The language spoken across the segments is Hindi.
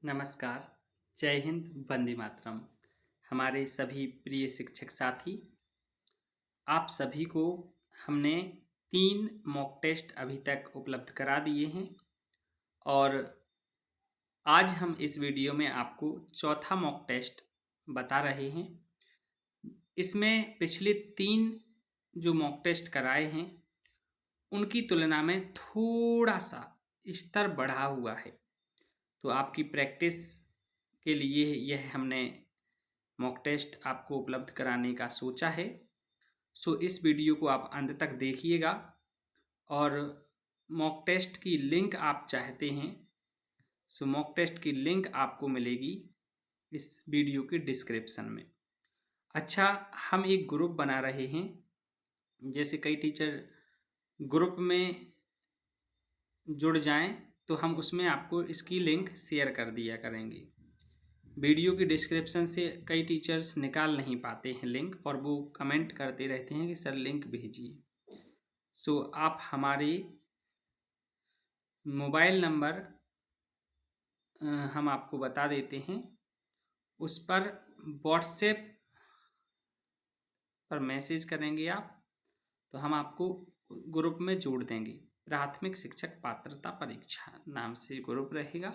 नमस्कार। जय हिंद, वंदे मातरम। हमारे सभी प्रिय शिक्षक साथी, आप सभी को हमने 3 मॉक टेस्ट अभी तक उपलब्ध करा दिए हैं और आज हम इस वीडियो में आपको चौथा मॉक टेस्ट बता रहे हैं। इसमें पिछले 3 जो मॉक टेस्ट कराए हैं उनकी तुलना में थोड़ा सा स्तर बढ़ा हुआ है, तो आपकी प्रैक्टिस के लिए यह हमने मॉक टेस्ट आपको उपलब्ध कराने का सोचा है। सो इस वीडियो को आप अंत तक देखिएगा और मॉक टेस्ट की लिंक आप चाहते हैं, सो मॉक टेस्ट की लिंक आपको मिलेगी इस वीडियो के डिस्क्रिप्शन में। अच्छा, हम एक ग्रुप बना रहे हैं, जैसे कई टीचर ग्रुप में जुड़ जाएं तो हम उसमें आपको इसकी लिंक शेयर कर दिया करेंगे। वीडियो की डिस्क्रिप्शन से कई टीचर्स निकाल नहीं पाते हैं लिंक और वो कमेंट करते रहते हैं कि सर लिंक भेजिए। सो आप हमारे मोबाइल नंबर हम आपको बता देते हैं, उस पर व्हाट्सएप पर मैसेज करेंगे आप तो हम आपको ग्रुप में जोड़ देंगे। प्राथमिक शिक्षक पात्रता परीक्षा नाम से ग्रुप रहेगा,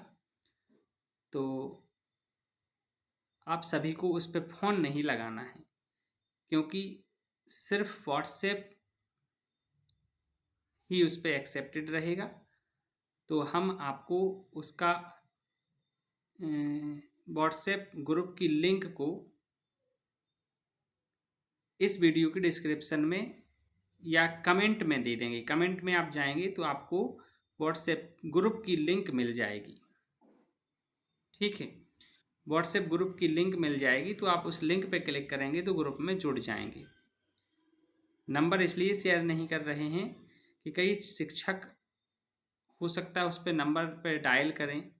तो आप सभी को उस पर फ़ोन नहीं लगाना है, क्योंकि सिर्फ व्हाट्सएप ही उस पर एक्सेप्टेड रहेगा। तो हम आपको उसका व्हाट्सएप ग्रुप की लिंक को इस वीडियो की डिस्क्रिप्शन में या कमेंट में दे देंगे। कमेंट में आप जाएंगे तो आपको व्हाट्सएप ग्रुप की लिंक मिल जाएगी, ठीक है। व्हाट्सएप ग्रुप की लिंक मिल जाएगी तो आप उस लिंक पे क्लिक करेंगे तो ग्रुप में जुड़ जाएंगे। नंबर इसलिए शेयर नहीं कर रहे हैं कि कई शिक्षक हो सकता है उस पर नंबर पे डायल करें,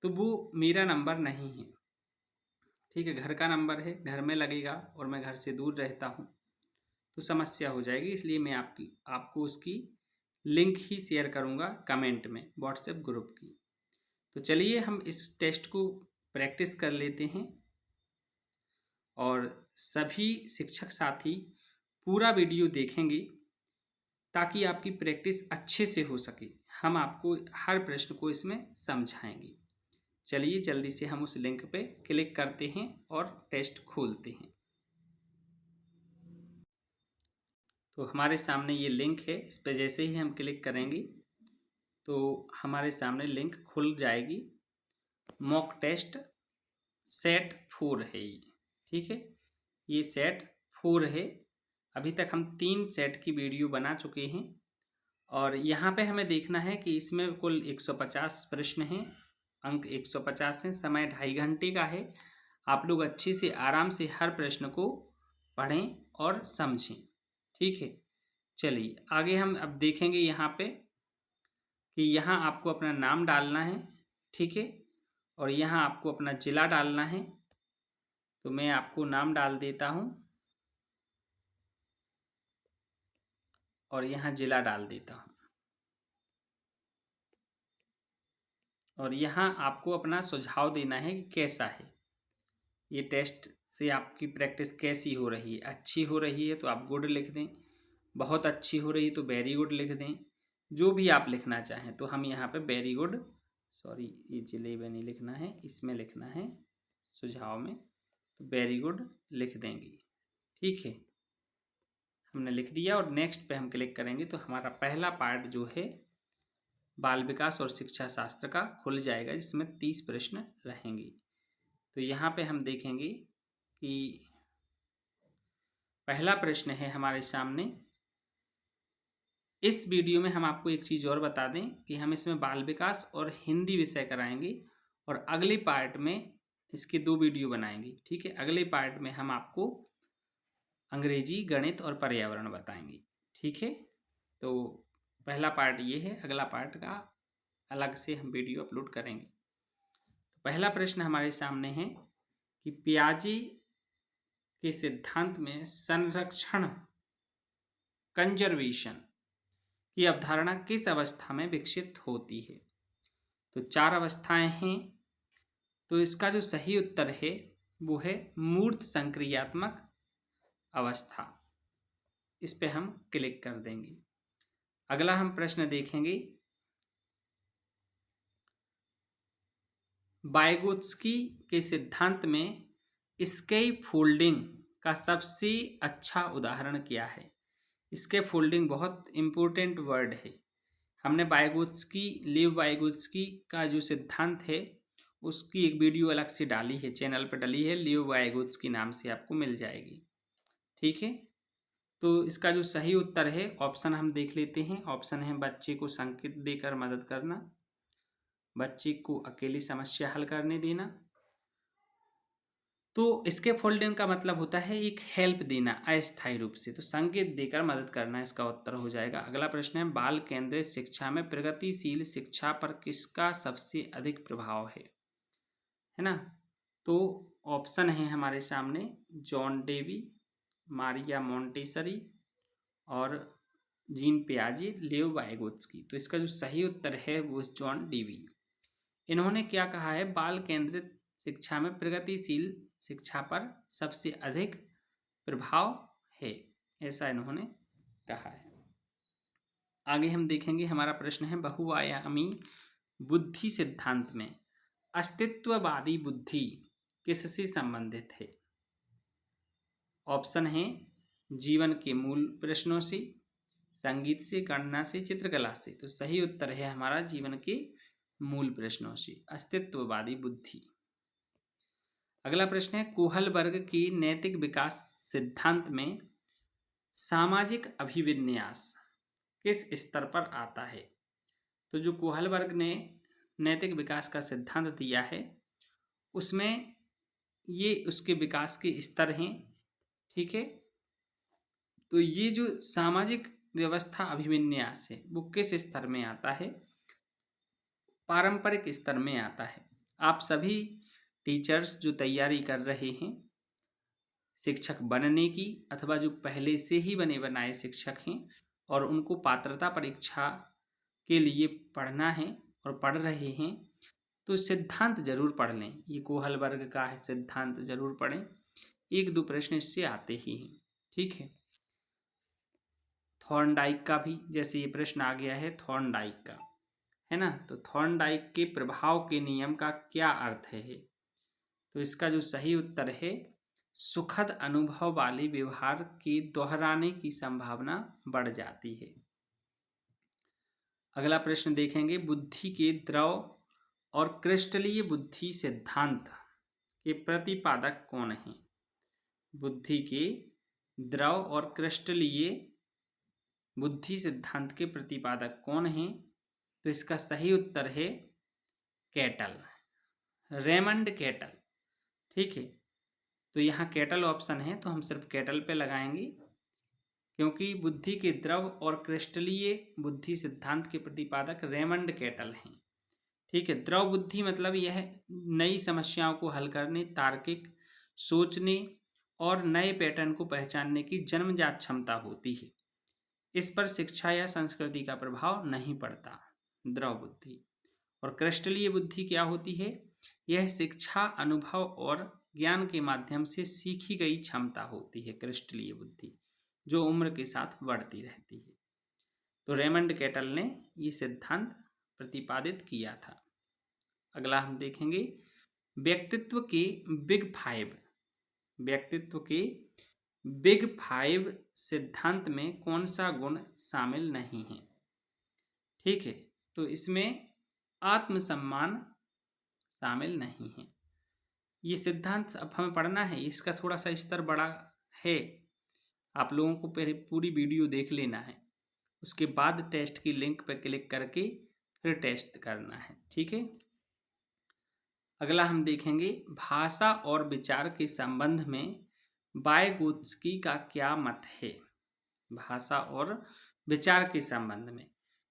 तो वो मेरा नंबर नहीं है, ठीक है। घर का नंबर है, घर में लगेगा और मैं घर से दूर रहता हूँ तो समस्या हो जाएगी, इसलिए मैं आपको उसकी लिंक ही शेयर करूँगा कमेंट में व्हाट्सएप ग्रुप की। तो चलिए हम इस टेस्ट को प्रैक्टिस कर लेते हैं और सभी शिक्षक साथी पूरा वीडियो देखेंगे ताकि आपकी प्रैक्टिस अच्छे से हो सके। हम आपको हर प्रश्न को इसमें समझाएंगे। चलिए जल्दी से हम उस लिंक पे क्लिक करते हैं और टेस्ट खोलते हैं। तो हमारे सामने ये लिंक है, इस पर जैसे ही हम क्लिक करेंगे तो हमारे सामने लिंक खुल जाएगी। मॉक टेस्ट सेट 4 है ये, ठीक है। ये सेट 4 है। अभी तक हम 3 सेट की वीडियो बना चुके हैं और यहाँ पे हमें देखना है कि इसमें कुल 150 प्रश्न हैं, अंक 150 हैं, समय 2.5 घंटे का है। आप लोग अच्छे से आराम से हर प्रश्न को पढ़ें और समझें, ठीक है। चलिए आगे हम अब देखेंगे यहाँ पे कि यहाँ आपको अपना नाम डालना है, ठीक है, और यहाँ आपको अपना ज़िला डालना है। तो मैं आपको नाम डाल देता हूँ और यहाँ ज़िला डाल देता हूँ और यहाँ आपको अपना सुझाव देना है कि कैसा है ये टेस्ट, से आपकी प्रैक्टिस कैसी हो रही है। अच्छी हो रही है तो आप गुड लिख दें, बहुत अच्छी हो रही है तो वेरी गुड लिख दें, जो भी आप लिखना चाहें। तो हम यहाँ पे वेरी गुड, सॉरी ये जिले में नहीं लिखना है, इसमें लिखना है सुझाव में, तो वेरी गुड लिख देंगे, ठीक है। हमने लिख दिया और नेक्स्ट पे हम क्लिक करेंगे तो हमारा पहला पार्ट जो है बाल विकास और शिक्षा शास्त्र का खुल जाएगा, जिसमें 30 प्रश्न रहेंगे। तो यहाँ पे हम देखेंगे कि पहला प्रश्न है हमारे सामने। इस वीडियो में हम आपको एक चीज़ और बता दें कि हम इसमें बाल विकास और हिंदी विषय कराएंगे और अगले पार्ट में इसके 2 वीडियो बनाएंगे, ठीक है। अगले पार्ट में हम आपको अंग्रेजी, गणित और पर्यावरण बताएंगे, ठीक है। तो पहला पार्ट ये है, अगला पार्ट का अलग से हम वीडियो अपलोड करेंगे। तो पहला प्रश्न हमारे सामने है कि पियाजे के सिद्धांत में संरक्षण, कंजर्वेशन की अवधारणा किस अवस्था में विकसित होती है। तो 4 अवस्थाएं हैं, तो इसका जो सही उत्तर है वो है मूर्त संक्रियात्मक अवस्था। इस पे हम क्लिक कर देंगे। अगला हम प्रश्न देखेंगे, वाइगोत्स्की के सिद्धांत में स्कैफोल्डिंग का सबसे अच्छा उदाहरण क्या है? स्कैफोल्डिंग बहुत इंपॉर्टेंट वर्ड है। हमने वाइगोत्स्की, लीव वाइगोत्स्की का जो सिद्धांत है उसकी एक वीडियो अलग से डाली है, चैनल पर डली है, लीव वाइगोत्स्की नाम से आपको मिल जाएगी। ठीक है, तो इसका जो सही उत्तर है, ऑप्शन हम देख लेते हैं। ऑप्शन है बच्चे को संकेत देकर मदद करना, बच्चे को अकेली समस्या हल करने देना। तो स्कैफोल्डिंग का मतलब होता है एक हेल्प देना अस्थायी रूप से, तो संकेत देकर मदद करना इसका उत्तर हो जाएगा। अगला प्रश्न है, बाल केंद्रित शिक्षा में प्रगतिशील शिक्षा पर किसका सबसे अधिक प्रभाव है ना? तो ऑप्शन है हमारे सामने जॉन डेवी, मारिया मोंटेसरी और जीन पियाजे, लेव वाइगोत्स्की। तो इसका जो सही उत्तर है वो जॉन डेवी। इन्होंने क्या कहा है? बाल केंद्रित शिक्षा में प्रगतिशील शिक्षा पर सबसे अधिक प्रभाव है, ऐसा इन्होंने कहा है। आगे हम देखेंगे, हमारा प्रश्न है, बहुआयामी बुद्धि सिद्धांत में अस्तित्ववादी बुद्धि किससे संबंधित है? ऑप्शन है जीवन के मूल प्रश्नों से, संगीत से, गणना से, चित्रकला से। तो सही उत्तर है हमारा जीवन के मूल प्रश्नों से, अस्तित्ववादी बुद्धि। अगला प्रश्न है, कोहलबर्ग की नैतिक विकास सिद्धांत में सामाजिक अभिविन्यास किस स्तर पर आता है? तो जो कोहलबर्ग ने नैतिक विकास का सिद्धांत दिया है उसमें ये उसके विकास के स्तर हैं। ठीक है, तो ये जो सामाजिक व्यवस्था अभिविन्यास है वो किस स्तर में आता है? पारंपरिक स्तर में आता है। आप सभी टीचर्स जो तैयारी कर रहे हैं शिक्षक बनने की, अथवा जो पहले से ही बने बनाए शिक्षक हैं और उनको पात्रता परीक्षा के लिए पढ़ना है और पढ़ रहे हैं, तो सिद्धांत जरूर पढ़ लें। ये कोहलबर्ग का है सिद्धांत, जरूर पढ़ें, एक दो प्रश्न इससे आते ही हैं। ठीक है, थॉर्नडाइक का भी जैसे ये प्रश्न आ गया है थॉर्नडाइक का, है ना? तो थॉर्नडाइक के प्रभाव के नियम का क्या अर्थ है? तो इसका जो सही उत्तर है, सुखद अनुभव वाले व्यवहार के दोहराने की संभावना बढ़ जाती है। अगला प्रश्न देखेंगे, बुद्धि के द्रव और क्रिस्टलीय बुद्धि सिद्धांत के प्रतिपादक कौन हैं? बुद्धि के द्रव और क्रिस्टलीय बुद्धि सिद्धांत के प्रतिपादक कौन हैं? तो इसका सही उत्तर है कैटल, रेमंड कैटल। ठीक है, तो यहाँ कैटल ऑप्शन है तो हम सिर्फ कैटल पे लगाएंगे, क्योंकि बुद्धि के द्रव और क्रिस्टलीय बुद्धि सिद्धांत के प्रतिपादक रेमंड कैटल हैं। ठीक है, द्रव बुद्धि मतलब यह नई समस्याओं को हल करने, तार्किक सोचने और नए पैटर्न को पहचानने की जन्मजात क्षमता होती है। इस पर शिक्षा या संस्कृति का प्रभाव नहीं पड़ता, द्रव बुद्धि। और क्रिस्टलीय बुद्धि क्या होती है? यह शिक्षा, अनुभव और ज्ञान के माध्यम से सीखी गई क्षमता होती है, क्रिस्टलीय बुद्धि, जो उम्र के साथ बढ़ती रहती है। तो रेमंड कैटल ने ये सिद्धांत प्रतिपादित किया था। अगला हम देखेंगे, व्यक्तित्व के बिग फाइव सिद्धांत में कौन सा गुण शामिल नहीं है? ठीक है, तो इसमें आत्मसम्मान शामिल नहीं है। ये सिद्धांत अब हमें पढ़ना है, इसका थोड़ा सा स्तर बड़ा है, आप लोगों को पहले पूरी वीडियो देख लेना है, उसके बाद टेस्ट की लिंक पर क्लिक करके फिर टेस्ट करना है। ठीक है, अगला हम देखेंगे, भाषा और विचार के संबंध में वाइगोत्स्की का क्या मत है? भाषा और विचार के संबंध में,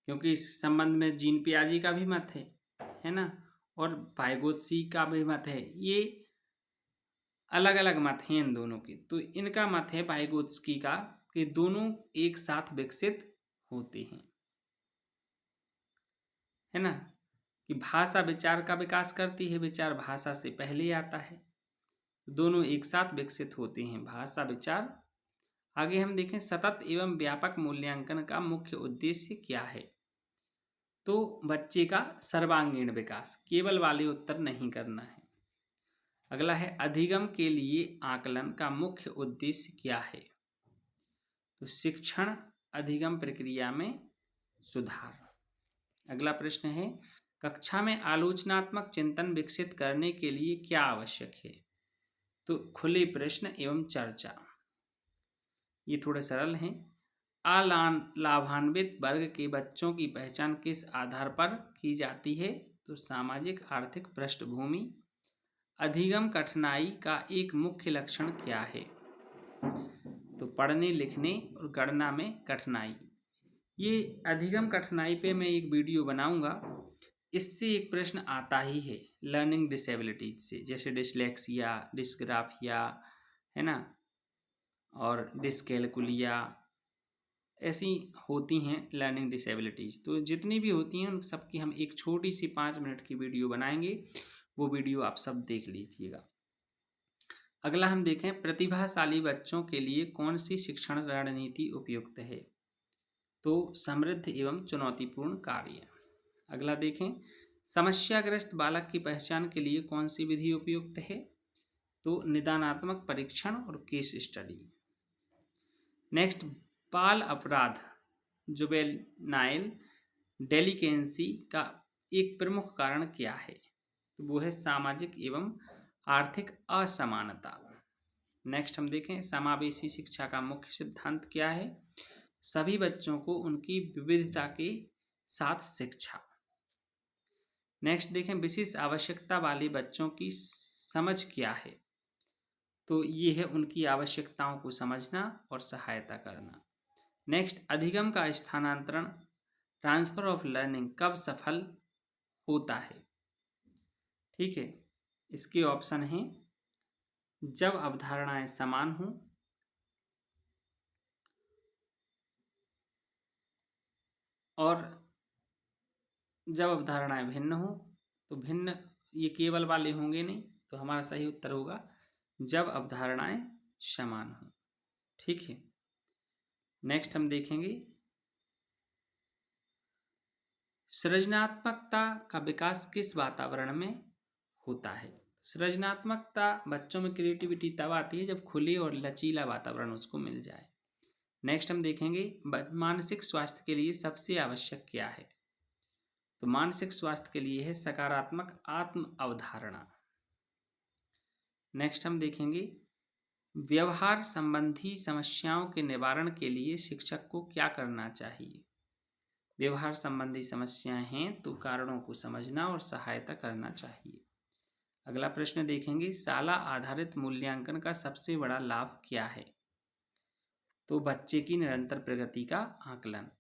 क्योंकि इस संबंध में जीन पियाजे का भी मत है ना, और वाइगोत्स्की का भी मत है। ये अलग अलग मत हैं इन दोनों के। तो इनका मत है वाइगोत्स्की का कि दोनों एक साथ विकसित होते हैं, है ना, कि भाषा विचार का विकास करती है, विचार भाषा से पहले आता है, दोनों एक साथ विकसित होते हैं, भाषा विचार। आगे हम देखें सतत एवं व्यापक मूल्यांकन का मुख्य उद्देश्य क्या है। तो बच्चे का सर्वांगीण विकास, केवल वाले उत्तर नहीं करना है। अगला है अधिगम के लिए आकलन का मुख्य उद्देश्य क्या है। तो शिक्षण अधिगम प्रक्रिया में सुधार। अगला प्रश्न है कक्षा में आलोचनात्मक चिंतन विकसित करने के लिए क्या आवश्यक है। तो खुले प्रश्न एवं चर्चा, ये थोड़े सरल हैं। लाभान्वित वर्ग के बच्चों की पहचान किस आधार पर की जाती है। तो सामाजिक आर्थिक पृष्ठभूमि। अधिगम कठिनाई का एक मुख्य लक्षण क्या है। तो पढ़ने लिखने और गणना में कठिनाई। ये अधिगम कठिनाई पे मैं एक वीडियो बनाऊंगा। इससे एक प्रश्न आता ही है लर्निंग डिसेबिलिटीज से, जैसे डिसलेक्सिया, डिस्ग्राफिया, है ना, और डिस्कैलकुलिया, ऐसी होती हैं लर्निंग डिसेबिलिटीज़। तो जितनी भी होती हैं उन सबकी हम एक छोटी सी 5 मिनट की वीडियो बनाएंगे, वो वीडियो आप सब देख लीजिएगा। अगला हम देखें प्रतिभाशाली बच्चों के लिए कौन सी शिक्षण रणनीति उपयुक्त है। तो समृद्ध एवं चुनौतीपूर्ण कार्य। अगला देखें समस्याग्रस्त बालक की पहचान के लिए कौन सी विधि उपयुक्त है। तो निदानात्मक परीक्षण और केस स्टडी। नेक्स्ट बाल अपराध, जुवेनाइल डेलिकेंसी का एक प्रमुख कारण क्या है। तो वो है सामाजिक एवं आर्थिक असमानता। नेक्स्ट हम देखें समावेशी शिक्षा का मुख्य सिद्धांत क्या है। सभी बच्चों को उनकी विविधता के साथ शिक्षा। नेक्स्ट देखें विशेष आवश्यकता वाले बच्चों की समझ क्या है। तो ये है उनकी आवश्यकताओं को समझना और सहायता करना। नेक्स्ट अधिगम का स्थानांतरण, ट्रांसफर ऑफ लर्निंग कब सफल होता है। ठीक है, इसके ऑप्शन हैं जब अवधारणाएं समान हों, और जब अवधारणाएं भिन्न हो। तो भिन्न ये केवल वाले होंगे नहीं, तो हमारा सही उत्तर होगा जब अवधारणाएं समान हो। ठीक है, नेक्स्ट हम देखेंगे सृजनात्मकता का विकास किस वातावरण में होता है। सृजनात्मकता बच्चों में क्रिएटिविटी तब आती है जब खुले और लचीला वातावरण उसको मिल जाए। नेक्स्ट हम देखेंगे मानसिक स्वास्थ्य के लिए सबसे आवश्यक क्या है। तो मानसिक स्वास्थ्य के लिए है सकारात्मक आत्म अवधारणा। नेक्स्ट हम देखेंगे व्यवहार संबंधी समस्याओं के निवारण के लिए शिक्षक को क्या करना चाहिए। व्यवहार संबंधी समस्याएं हैं तो कारणों को समझना और सहायता करना चाहिए। अगला प्रश्न देखेंगे शाला आधारित मूल्यांकन का सबसे बड़ा लाभ क्या है। तो बच्चे की निरंतर प्रगति का आकलन।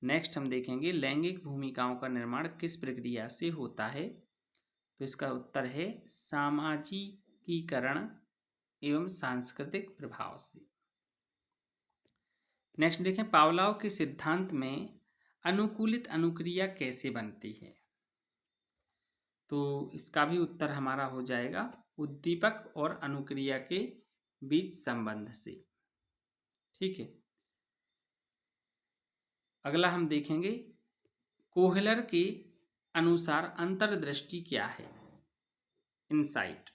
नेक्स्ट हम देखेंगे लैंगिक भूमिकाओं का निर्माण किस प्रक्रिया से होता है। तो इसका उत्तर है सामाजिकीकरण एवं सांस्कृतिक प्रभाव से। नेक्स्ट देखें पावलोव के सिद्धांत में अनुकूलित अनुक्रिया कैसे बनती है। तो इसका भी उत्तर हमारा हो जाएगा उद्दीपक और अनुक्रिया के बीच संबंध से। ठीक है, अगला हम देखेंगे कोहलर के अनुसार अंतर्दृष्टि क्या है, इनसाइट।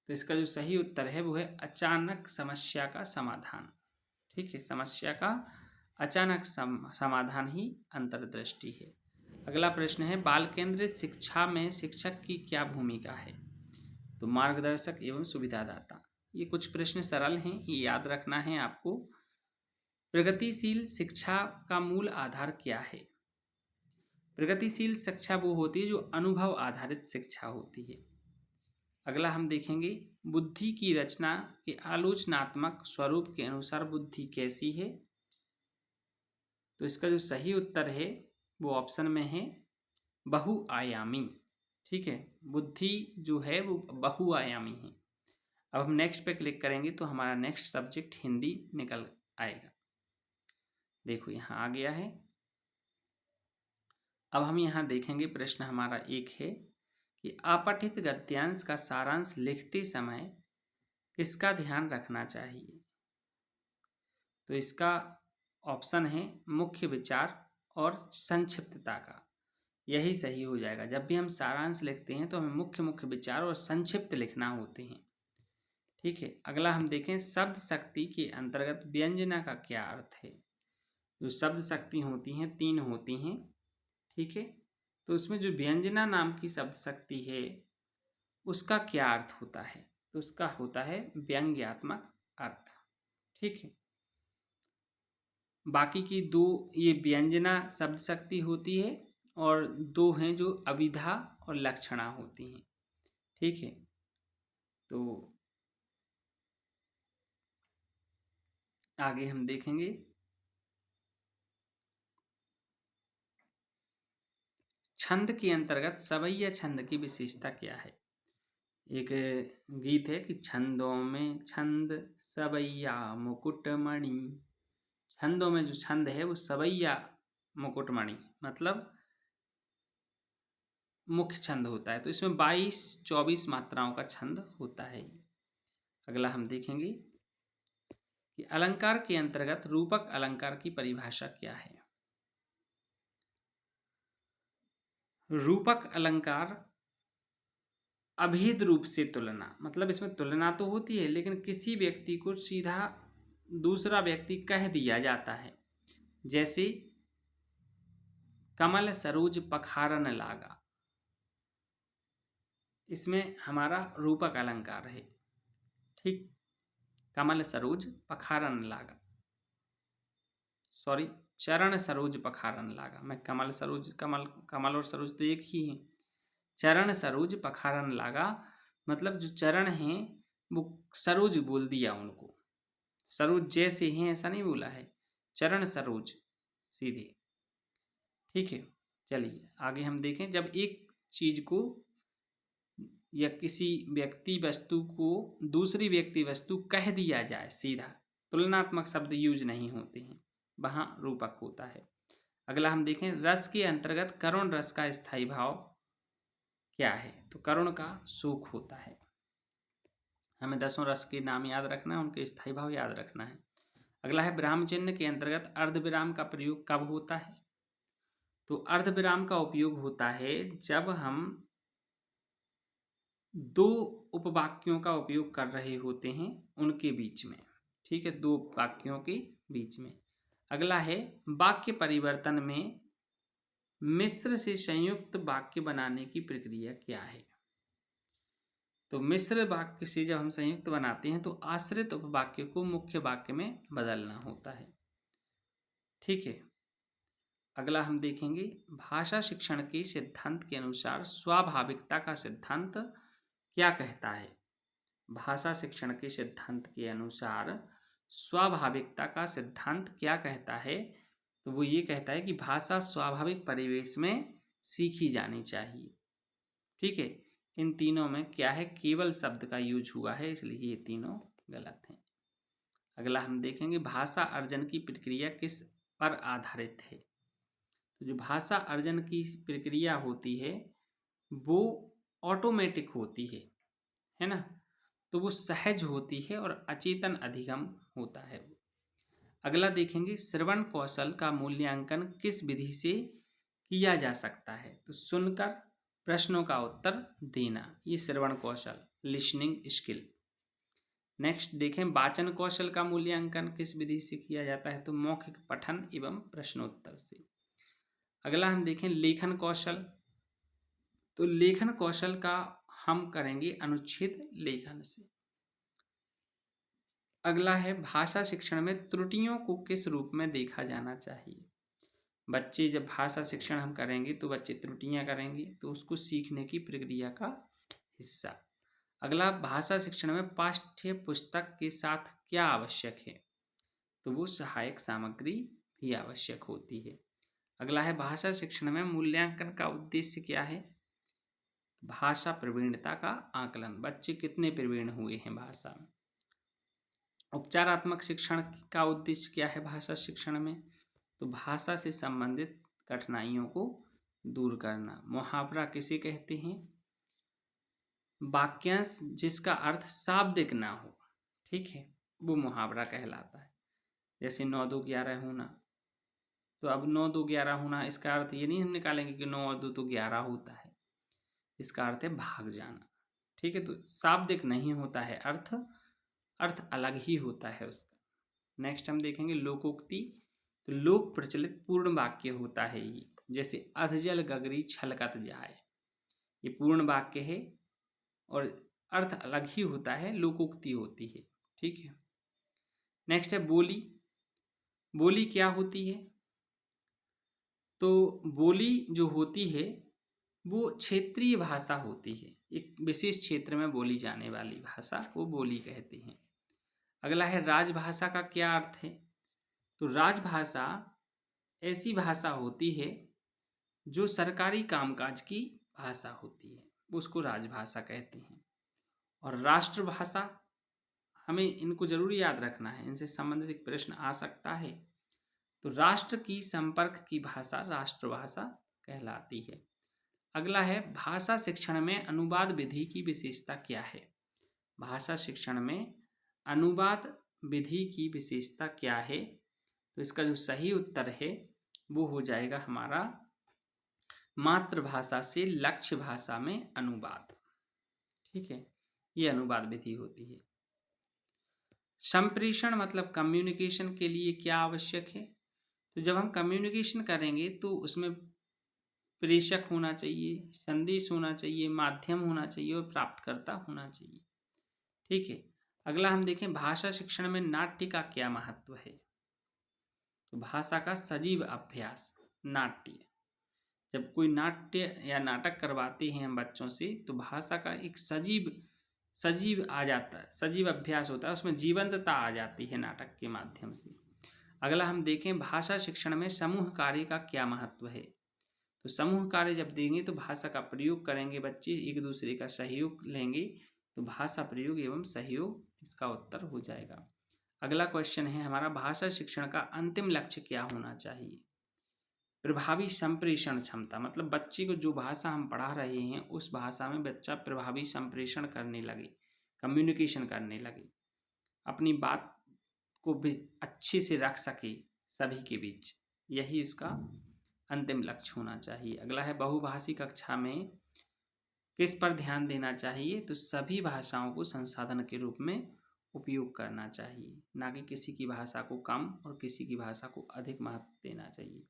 तो इसका जो सही उत्तर है वो है अचानक समस्या का समाधान। ठीक है, समस्या का अचानक समाधान ही अंतर्दृष्टि है। अगला प्रश्न है बाल केंद्रित शिक्षा में शिक्षक की क्या भूमिका है। तो मार्गदर्शक एवं सुविधादाता। ये कुछ प्रश्न सरल हैं, ये याद रखना है आपको। प्रगतिशील शिक्षा का मूल आधार क्या है। प्रगतिशील शिक्षा वो होती है जो अनुभव आधारित शिक्षा होती है। अगला हम देखेंगे बुद्धि की रचना के आलोचनात्मक स्वरूप के अनुसार बुद्धि कैसी है। तो इसका जो सही उत्तर है वो ऑप्शन में है बहुआयामी। ठीक है, बुद्धि जो है वो बहुआयामी है। अब हम नेक्स्ट पे क्लिक करेंगे तो हमारा नेक्स्ट सब्जेक्ट हिंदी निकल आएगा। देखो यहाँ आ गया है। अब हम यहाँ देखेंगे प्रश्न हमारा एक है कि अपठित गद्यांश का सारांश लिखते समय किसका ध्यान रखना चाहिए। तो इसका ऑप्शन है मुख्य विचार और संक्षिप्तता का, यही सही हो जाएगा। जब भी हम सारांश लिखते हैं तो हमें मुख्य मुख्य विचार और संक्षिप्त लिखना होते हैं। ठीक है, अगला हम देखें शब्द शक्ति के अंतर्गत व्यंजना का क्या अर्थ है। जो शब्द शक्ति होती हैं 3 होती हैं, ठीक है, तो उसमें जो व्यंजना नाम की शब्द शक्ति है उसका क्या अर्थ होता है। तो उसका होता है व्यंग्यात्मक अर्थ। ठीक है, बाकी की 2 ये व्यंजना शब्द शक्ति होती है और 2 हैं जो अभिधा और लक्षणा होती हैं। ठीक है, तो आगे हम देखेंगे छंद के अंतर्गत सवैया छंद की विशेषता क्या है। एक गीत है कि छंदों में छंद सवैया मुकुटमणि। छंदों में जो छंद है वो सवैया मुकुटमणि मतलब मुख्य छंद होता है। तो इसमें 22-24 मात्राओं का छंद होता है। अगला हम देखेंगे कि अलंकार के अंतर्गत रूपक अलंकार की परिभाषा क्या है। रूपक अलंकार अभेद रूप से तुलना, मतलब इसमें तुलना तो होती है लेकिन किसी व्यक्ति को सीधा दूसरा व्यक्ति कह दिया जाता है। जैसे कमल सरोज पखारन लागा, इसमें हमारा रूपक अलंकार है। ठीक, कमल सरोज पखारन लागा, सॉरी चरण सरोज पखारन लागा। मैं कमल सरोज, कमल और सरोज तो एक ही है। चरण सरोज पखारन लागा मतलब जो चरण हैं वो सरोज बोल दिया उनको। सरोज जैसे हैं ऐसा नहीं बोला है, चरण सरोज सीधे। ठीक है, चलिए आगे हम देखें। जब एक चीज को या किसी व्यक्ति वस्तु को दूसरी व्यक्ति वस्तु कह दिया जाए सीधा, तुलनात्मक शब्द यूज नहीं होते हैं, वहां रूपक होता है। अगला हम देखें रस के अंतर्गत करुण रस का स्थायी भाव क्या है। तो करुण का सुख होता है। हमें 10 रस के नाम याद रखना है, उनके स्थायी भाव याद रखना है। अगला है विराम चिन्ह के अंतर्गत अर्धविराम का प्रयोग कब होता है। तो अर्धविराम का उपयोग होता है जब हम 2 उपवाक्यों का उपयोग कर रहे होते हैं उनके बीच में। ठीक है, 2 वाक्यों के बीच में। अगला है वाक्य परिवर्तन में मिश्र से संयुक्त वाक्य बनाने की प्रक्रिया क्या है। तो मिश्र वाक्य से जब हम संयुक्त बनाते हैं तो आश्रित उपवाक्य को मुख्य वाक्य में बदलना होता है। ठीक है, अगला हम देखेंगे भाषा शिक्षण के सिद्धांत के अनुसार स्वाभाविकता का सिद्धांत क्या कहता है। भाषा शिक्षण के सिद्धांत के अनुसार स्वाभाविकता का सिद्धांत क्या कहता है। तो वो ये कहता है कि भाषा स्वाभाविक परिवेश में सीखी जानी चाहिए। ठीक है, इन तीनों में क्या है, केवल शब्द का यूज हुआ है, इसलिए ये तीनों गलत हैं। अगला हम देखेंगे भाषा अर्जन की प्रक्रिया किस पर आधारित है। तो जो भाषा अर्जन की प्रक्रिया होती है वो ऑटोमेटिक होती है ना, तो वो सहज होती है और अचेतन अधिगम होता है। अगला देखेंगे श्रवण कौशल का मूल्यांकन किस विधि से किया जा सकता है। तो सुनकर प्रश्नों का उत्तर देना, ये श्रवण कौशल, लिसनिंग स्किल। नेक्स्ट देखें वाचन कौशल का मूल्यांकन किस विधि से किया जाता है। तो मौखिक पठन एवं प्रश्नोत्तर से। अगला हम देखें लेखन कौशल। तो लेखन कौशल का हम करेंगे अनुच्छेद लेखन से। अगला है भाषा शिक्षण में त्रुटियों को किस रूप में देखा जाना चाहिए। बच्चे जब भाषा शिक्षण हम करेंगे तो बच्चे त्रुटियां करेंगे, तो उसको सीखने की प्रक्रिया का हिस्सा। अगला भाषा शिक्षण में पाठ्य पुस्तक के साथ क्या आवश्यक है। तो वो सहायक सामग्री भी आवश्यक होती है। अगला है भाषा शिक्षण में मूल्यांकन का उद्देश्य क्या है। भाषा प्रवीणता का आकलन, बच्चे कितने प्रवीण हुए हैं भाषा में। उपचारात्मक शिक्षण का उद्देश्य क्या है भाषा शिक्षण में। तो भाषा से संबंधित कठिनाइयों को दूर करना। मुहावरा किसे कहते हैं? वाक्यांश जिसका अर्थ शाब्दिक ना हो, ठीक है, वो मुहावरा कहलाता है। जैसे 9 2 11 होना, तो अब 9 2 11 होना, इसका अर्थ ये नहीं हम निकालेंगे कि 9 और 2 तो 11 होता है, इसका अर्थ है भाग जाना, ठीक है। तो शाब्दिक नहीं होता है, अर्थ अलग ही होता है उसका। नेक्स्ट हम देखेंगे लोकोक्ति। तो लोक प्रचलित पूर्ण वाक्य होता है ये, जैसे अधजल गगरी छलकत जाए, ये पूर्ण वाक्य है और अर्थ अलग ही होता है, लोकोक्ति होती है, ठीक है। नेक्स्ट है बोली। बोली क्या होती है? तो बोली जो होती है वो क्षेत्रीय भाषा होती है, एक विशेष क्षेत्र में बोली जाने वाली भाषा को बोली कहते हैं। अगला है राजभाषा का क्या अर्थ है? तो राजभाषा ऐसी भाषा होती है जो सरकारी कामकाज की भाषा होती है, उसको राजभाषा कहते हैं। और राष्ट्रभाषा, हमें इनको जरूर याद रखना है, इनसे संबंधित एक प्रश्न आ सकता है। तो राष्ट्र की संपर्क की भाषा राष्ट्रभाषा कहलाती है। अगला है भाषा शिक्षण में अनुवाद विधि की विशेषता क्या है? भाषा शिक्षण में अनुवाद विधि की विशेषता क्या है? तो इसका जो सही उत्तर है वो हो जाएगा हमारा मातृभाषा से लक्ष्य भाषा में अनुवाद, ठीक है, ये अनुवाद विधि होती है। संप्रेषण मतलब कम्युनिकेशन के लिए क्या आवश्यक है? तो जब हम कम्युनिकेशन करेंगे तो उसमें प्रेषक होना चाहिए, संदेश होना चाहिए, माध्यम होना चाहिए और प्राप्तकर्ता होना चाहिए, ठीक है। अगला हम देखें भाषा शिक्षण में नाट्य का क्या महत्व है? तो भाषा का सजीव अभ्यास नाट्य, जब कोई नाट्य या नाटक करवाते हैं हम बच्चों से तो भाषा का एक सजीव आ जाता है, सजीव अभ्यास होता है, उसमें जीवंतता आ जाती है नाटक के माध्यम से। अगला हम देखें भाषा शिक्षण में समूह कार्य का क्या महत्व है? तो समूह कार्य जब देंगे तो भाषा का प्रयोग करेंगे बच्चे, एक दूसरे का सहयोग लेंगे, तो भाषा प्रयोग एवं सहयोग इसका उत्तर हो जाएगा। अगला क्वेश्चन है हमारा भाषा शिक्षण का अंतिम लक्ष्य क्या होना चाहिए? प्रभावी संप्रेषण क्षमता, मतलब बच्चे को जो भाषा हम पढ़ा रहे हैं उस भाषा में बच्चा प्रभावी संप्रेषण करने लगे, कम्युनिकेशन करने लगे, अपनी बात को भी अच्छे से रख सके सभी के बीच, यही इसका अंतिम लक्ष्य होना चाहिए। अगला है बहुभाषी कक्षा में किस पर ध्यान देना चाहिए? तो सभी भाषाओं को संसाधन के रूप में उपयोग करना चाहिए, ना कि किसी की भाषा को कम और किसी की भाषा को अधिक महत्व देना चाहिए।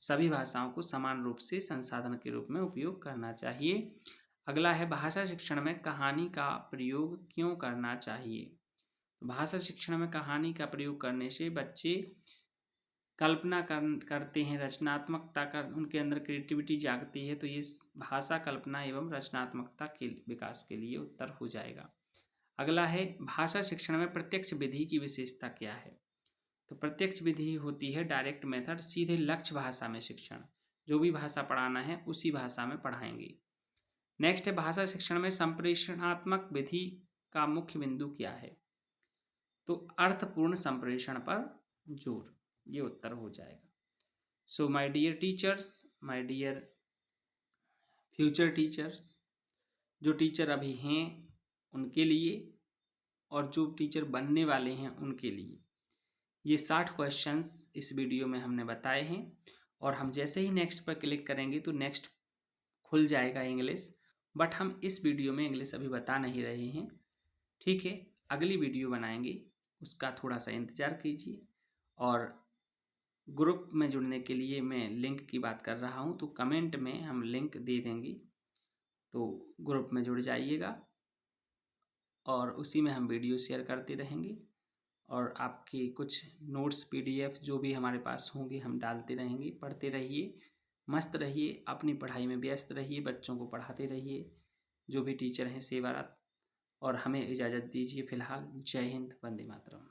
सभी भाषाओं को समान रूप से संसाधन के रूप में उपयोग करना चाहिए। अगला है भाषा शिक्षण में कहानी का प्रयोग क्यों करना चाहिए? तो भाषा शिक्षण में कहानी का प्रयोग करने से बच्चे कल्पना करते हैं, रचनात्मकता का उनके अंदर क्रिएटिविटी जागती है, तो ये भाषा कल्पना एवं रचनात्मकता के विकास के लिए उत्तर हो जाएगा। अगला है भाषा शिक्षण में प्रत्यक्ष विधि की विशेषता क्या है? तो प्रत्यक्ष विधि होती है डायरेक्ट मेथड, सीधे लक्ष्य भाषा में शिक्षण, जो भी भाषा पढ़ाना है उसी भाषा में पढ़ाएंगे। नेक्स्ट है भाषा शिक्षण में संप्रेषणात्मक विधि का मुख्य बिंदु क्या है? तो अर्थपूर्ण संप्रेषण पर जोर, ये उत्तर हो जाएगा। So my dear teachers, my dear future teachers, जो टीचर अभी हैं उनके लिए और जो टीचर बनने वाले हैं उनके लिए ये 60 क्वेश्चंस इस वीडियो में हमने बताए हैं। और हम जैसे ही नेक्स्ट पर क्लिक करेंगे तो नेक्स्ट खुल जाएगा इंग्लिश, बट हम इस वीडियो में इंग्लिश अभी बता नहीं रहे हैं, ठीक है। अगली वीडियो बनाएंगे, उसका थोड़ा सा इंतज़ार कीजिए। और ग्रुप में जुड़ने के लिए मैं लिंक की बात कर रहा हूँ, तो कमेंट में हम लिंक दे देंगे, तो ग्रुप में जुड़ जाइएगा और उसी में हम वीडियो शेयर करते रहेंगे और आपके कुछ नोट्स PDF जो भी हमारे पास होंगे हम डालते रहेंगे। पढ़ते रहिए, मस्त रहिए, अपनी पढ़ाई में व्यस्त रहिए, बच्चों को पढ़ाते रहिए, जो भी टीचर हैं सेवारत। और हमें इजाज़त दीजिए फ़िलहाल। जय हिंद, वंदे मातरम।